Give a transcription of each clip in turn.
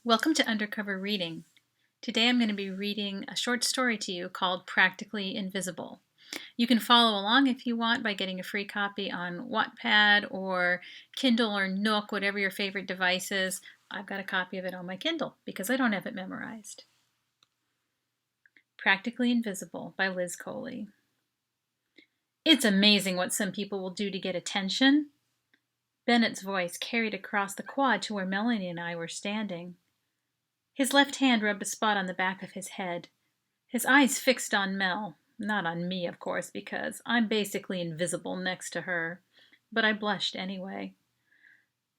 Welcome to Undercover Reading. Today I'm going to be reading a short story to you called Practically Invisible. You can follow along if you want by getting a free copy on Wattpad or Kindle or Nook, whatever your favorite device is. I've got a copy of it on my Kindle because I don't have it memorized. Practically Invisible by Liz Coley. It's amazing what some people will do to get attention. Bennett's voice carried across the quad to where Melanie and I were standing. His left hand rubbed a spot on the back of his head. His eyes fixed on Mel. Not on me, of course, because I'm basically invisible next to her. But I blushed anyway.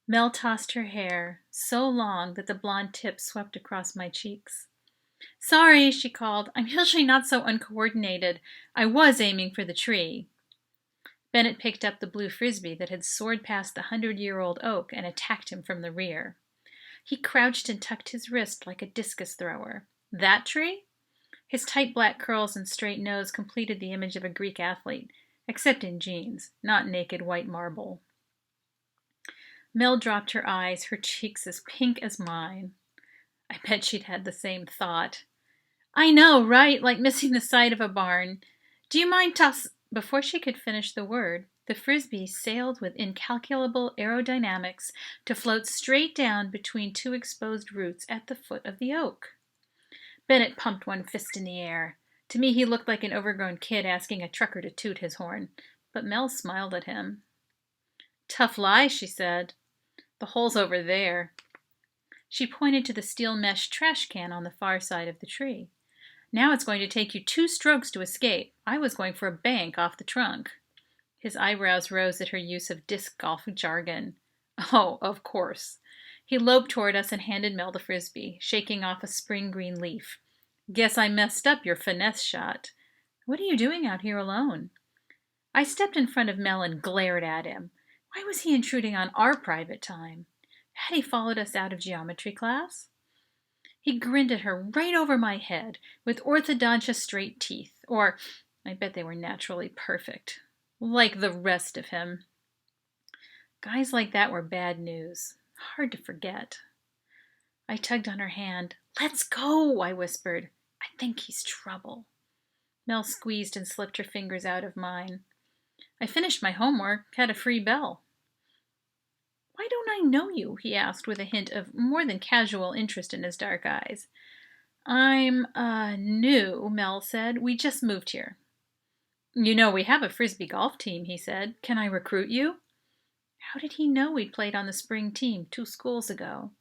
Mel tossed her hair, so long that the blonde tips swept across my cheeks. "Sorry," she called. "I'm usually not so uncoordinated. I was aiming for the tree." Bennett picked up the blue frisbee that had soared past the 100-year-old oak and attacked him from the rear. He crouched and tucked his wrist like a discus thrower. That tree? His tight black curls and straight nose completed the image of a Greek athlete, except in jeans, not naked white marble. Mel dropped her eyes, her cheeks as pink as mine. I bet she'd had the same thought. "I know, right? Like missing the side of a barn. Do you mind Before she could finish the word, the frisbee sailed with incalculable aerodynamics to float straight down between two exposed roots at the foot of the oak. Bennett pumped one fist in the air. To me, he looked like an overgrown kid asking a trucker to toot his horn, but Mel smiled at him. "Tough lie," she said. "The hole's over there." She pointed to the steel mesh trash can on the far side of the tree. "Now it's going to take you 2 strokes to escape. I was going for a bank off the trunk." His eyebrows rose at her use of disc golf jargon. "Oh, of course." He loped toward us and handed Mel the frisbee, shaking off a spring green leaf. "Guess I messed up your finesse shot. What are you doing out here alone?" I stepped in front of Mel and glared at him. Why was he intruding on our private time? Had he followed us out of geometry class? He grinned at her right over my head, with orthodontia straight teeth, or I bet they were naturally perfect. Like the rest of him. Guys like that were bad news. Hard to forget. I tugged on her hand. "Let's go," I whispered. "I think he's trouble." Mel squeezed and slipped her fingers out of mine. "I finished my homework, had a free bell." "Why don't I know you?" he asked with a hint of more than casual interest in his dark eyes. "I'm, new," Mel said. "We just moved here." "You know, we have a frisbee golf team," he said. "Can I recruit you?" How did he know we'd played on the spring team 2 schools ago?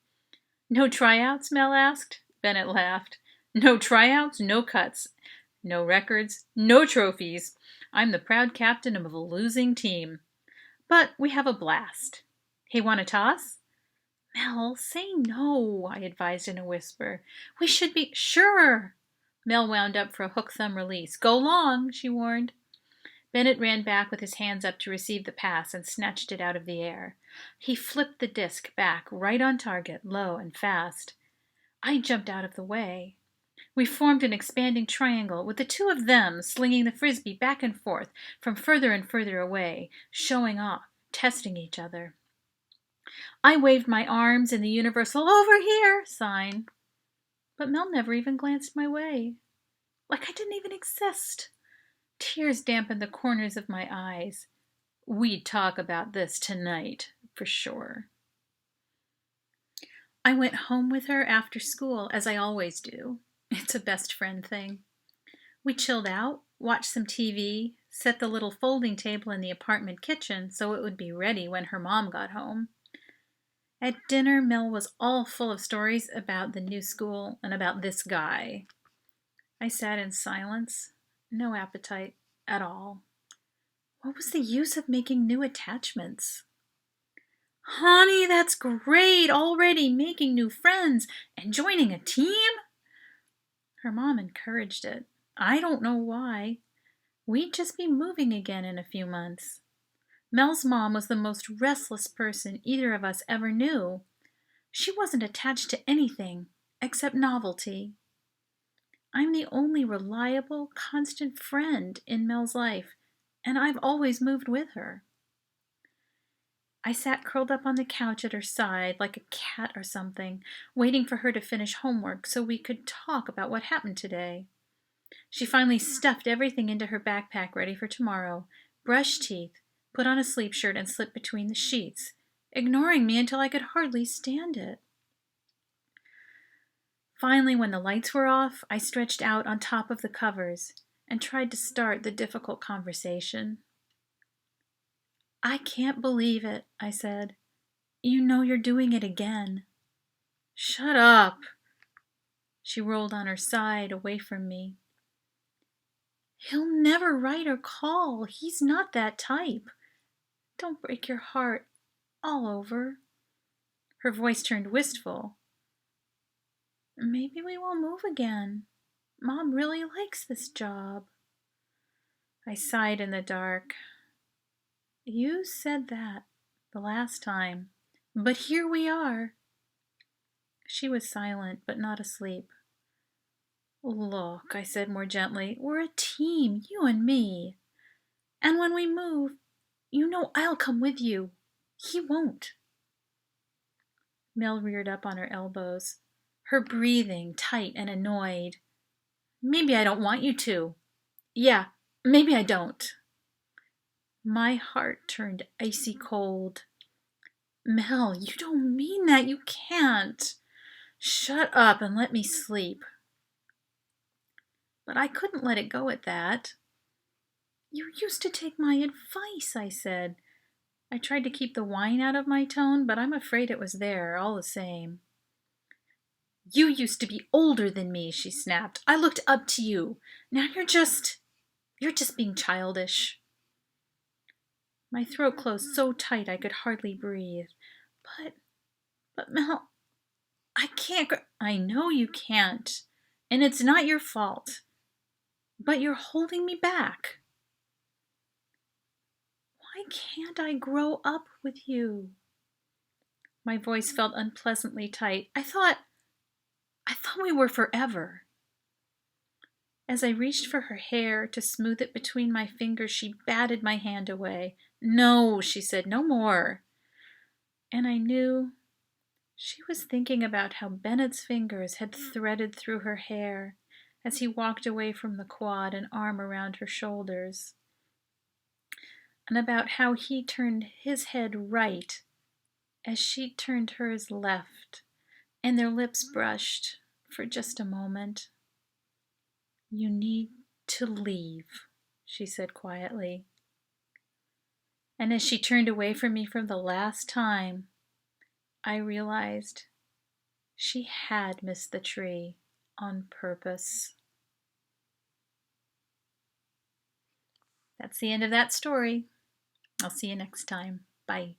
"No tryouts?" Mel asked. Bennett laughed. "No tryouts, no cuts, no records, no trophies. I'm the proud captain of a losing team. But we have a blast. Hey, want to toss?" "Mel, say no," I advised in a whisper. "We should be—" "Sure." Mel wound up for a hook-thumb release. "Go long," she warned. Bennett ran back with his hands up to receive the pass and snatched it out of the air. He flipped the disc back right on target, low and fast. I jumped out of the way. We formed an expanding triangle, with the 2 of them slinging the frisbee back and forth from further and further away, showing off, testing each other. I waved my arms in the universal "over here" sign. But Mel never even glanced my way. Like I didn't even exist. Tears dampened the corners of my eyes. We'd talk about this tonight, for sure. I went home with her after school, as I always do. It's a best friend thing. We chilled out, watched some TV, set the little folding table in the apartment kitchen so it would be ready when her mom got home. At dinner, Mel was all full of stories about the new school and about this guy. I sat in silence, no appetite at all. What was the use of making new attachments? "Honey, that's great! Already making new friends and joining a team?" Her mom encouraged it. I don't know why. We'd just be moving again in a few months. Mel's mom was the most restless person either of us ever knew. She wasn't attached to anything except novelty. I'm the only reliable, constant friend in Mel's life, and I've always moved with her. I sat curled up on the couch at her side like a cat or something, waiting for her to finish homework so we could talk about what happened today. She finally stuffed everything into her backpack ready for tomorrow, brushed teeth, put on a sleep shirt, and slipped between the sheets, ignoring me until I could hardly stand it. Finally, when the lights were off, I stretched out on top of the covers and tried to start the difficult conversation. "I can't believe it," I said. "You know you're doing it again." "Shut up." She rolled on her side away from me. "He'll never write or call. He's not that type. Don't break your heart all over." Her voice turned wistful. "Maybe we won't move again. Mom really likes this job." I sighed in the dark. "You said that the last time, but here we are." She was silent, but not asleep. "Look," I said more gently, "we're a team, you and me. And when we move, you know I'll come with you. He won't." Mel reared up on her elbows, her breathing tight and annoyed. "Maybe I don't want you to. Yeah, maybe I don't." My heart turned icy cold. "Mel, you don't mean that. You can't." "Shut up and let me sleep." But I couldn't let it go at that. "You used to take my advice," I said. I tried to keep the whine out of my tone, but I'm afraid it was there all the same. "You used to be older than me," she snapped. "I looked up to you. Now you're just being childish." My throat closed so tight I could hardly breathe. But Mel, I can't I know you can't. And it's not your fault. But you're holding me back. Why can't I grow up with you?" My voice felt unpleasantly tight. I thought we were forever." As I reached for her hair to smooth it between my fingers, she batted my hand away. "No," she said, "no more." And I knew she was thinking about how Bennett's fingers had threaded through her hair as he walked away from the quad, an arm around her shoulders, and about how he turned his head right as she turned hers left, and their lips brushed for just a moment. "You need to leave," she said quietly. And as she turned away from me for the last time, I realized she had missed the tree on purpose. That's the end of that story. I'll see you next time. Bye.